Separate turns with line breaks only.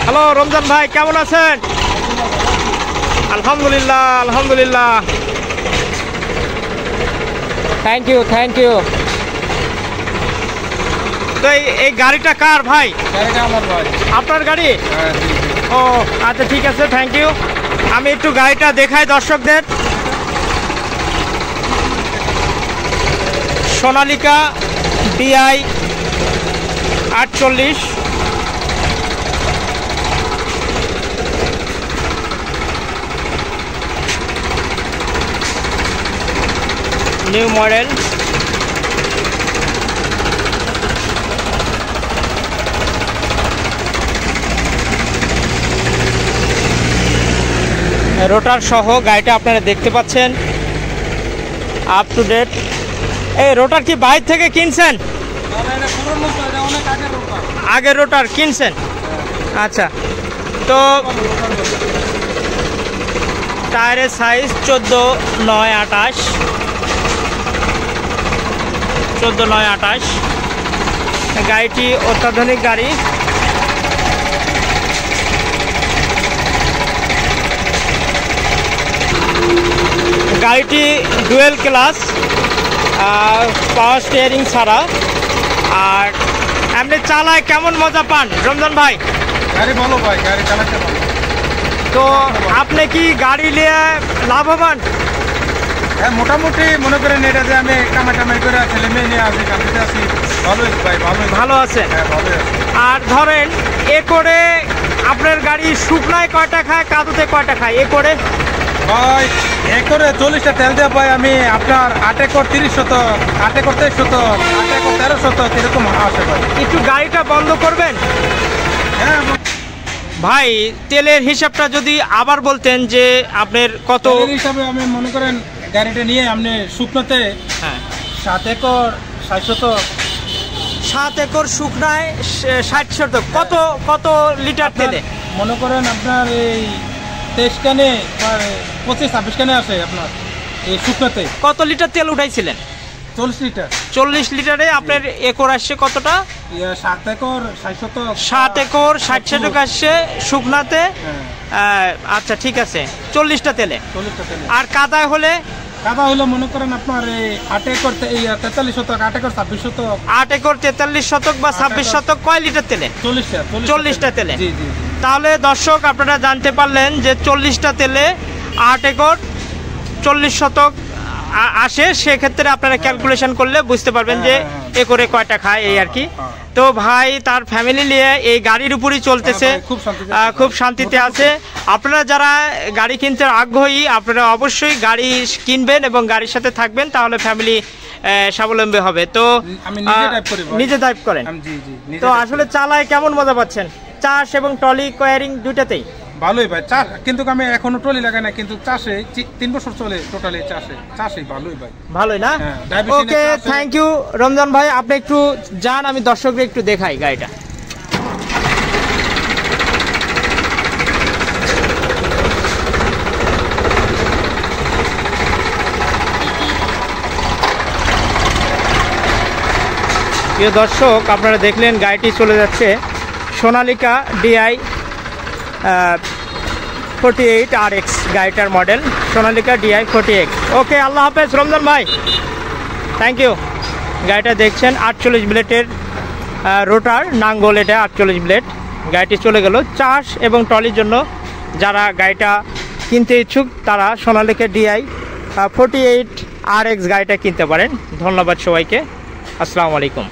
Hello Ramzan ভাই, কেমন আছেন? আলহামদুলিল্লাহ আলহামদুলিল্লাহ। Thank you thank you. তো এই গাড়িটা কার ভাই?
গাড়িটা আমার ভাই।
আপনার গাড়ি? ও আচ্ছা ঠিক আছে, থ্যাংক ইউ। আমি একটু গাড়িটা দেখাই দর্শকদের। Sonalika DI 48, new model. Rotor সহ গাড়িটা আপনারা দেখতে পাচ্ছেন, আপ টু ডেট। এই রোটার কি বাইরে থেকে কিনছেন? আগের রোটার কিনছেন? আচ্ছা। তো টায়ারের সাইজ 14/9/28, 14/9/28। গাড়িটি অত্যাধুনিক গাড়ি। গাড়িটি ডুয়েল ক্লাস, পাওয়ার স্টিয়ারিং ছাড়া। আর এমনি চালায় কেমন মজা পান রমজান ভাই?
গাড়ি ভালো ভাই, গাড়ি চালাতে ভালো।
তো আপনি কি গাড়ি নিয়ে লাভবান?
হ্যাঁ মোটামুটি মনে করেন এটা যে আমি কামাই করে ছেলে মেয়ে নিয়ে আসি, কামাইতে আসি, ভালোই ভাই ভালোই।
ভালো আছে?
হ্যাঁ ভালোই আছে।
আর ধরেন এ করে আপনার গাড়ি শুকনায় কয়টা খায়, কাদুতে কয়টা খায় এ করে?
ভাই এ করে 40টা তেল দেওয়া পাই আমি আপনার 8 একর 30 শতক, 8 একর 23 শতক, 8 একর 13 শতক এরকম আসে ভাই।
একটু গাড়িটা বন্ধ করবেন?
হ্যাঁ
ভাই তেলের হিসাবটা যদি আবার বলতেন যে আপনার কত
হিসাবে আমি মনে করেন গাড়িটা নিয়ে আপনি শুকনোতে 7 একর 60 শতক।
7 একর শুকনায় 60 শতক, কত লিটার তেলে?
মনে করেন আপনার এই 23 কানে 25-26 কানে আসে আপনার এই শুকনোতে।
কত লিটার তেল উঠাইছিলেন?
40 লিটার।
40 লিটারে আপনার একর আসছে কতটা?
7 একর 60 শতক।
7 একর 60 শতক আসছে শুকনাতে। আচ্ছা ঠিক আছে, 40টা তেলে।
40টা তেলে।
আর কাদায় হলে?
কাদা হলো মনে করেন আপনার এই 8 একর 43 শতক, 8 একর 26 শতক।
8 একর 43 শতক বা 26 শতক কয় লিটার তেলে? 40টা তেলে।
জি জি।
তাহলে দর্শক আপনারা জানতে পারলেন যে 40টা তেলে 8 একর 40 শতক আসে। সেক্ষেত্রে আপনারা ক্যালকুলেশন করলে বুঝতে পারবেন যে একরে কয়টা খায় এই আর কি। তো ভাই তার ফ্যামিলি নিয়ে এই গাড়ির উপরই চলতেছে, খুব শান্তিতে আছে। আপনারা যারা গাড়ি কিনতে আগ্রহী আপনারা অবশ্যই গাড়ি কিনবেন এবং গাড়ির সাথে থাকবেন, তাহলে ফ্যামিলি স্বাবলম্বী হবে। তো নিজে ড্রাইভ করেন? তো আসলে চালায় কেমন মজা পাচ্ছেন? চাষ এবং ট্রলি কোয়ারিং দুইটাতেই
ভালোই ভাই। চাষ কিন্তু আমি এখনো ট্রলি লাগাই না, কিন্তু চাষে 3 বছর চলে টোটালি চাষে ভালোই ভাই।
ভালোই না? ওকে থ্যাংক ইউ রমজান ভাই। আপনি একটু যান, আমি দর্শকদের একটু দেখাই গাড়িটা। প্রিয় দর্শক আপনারা দেখলেন গাড়িটি চলে যাচ্ছে সোনালিকা DI 48 RX গাড়িটার মডেল, সোনালিকা DI 48। ওকে আল্লাহ হাফেজ রমজান ভাই, থ্যাংক ইউ। গাড়িটা দেখছেন 48 ব্লেডের রোটার নাঙ্গল, এটা 48 ব্লেড। গাড়িটি চলে গেল। চাষ এবং ট্রলির জন্য যারা গাড়িটা কিনতে ইচ্ছুক তারা সোনালিকা DI 48 RX গাড়িটা কিনতে পারেন। ধন্যবাদ সবাইকে, আসসালামু আলাইকুম।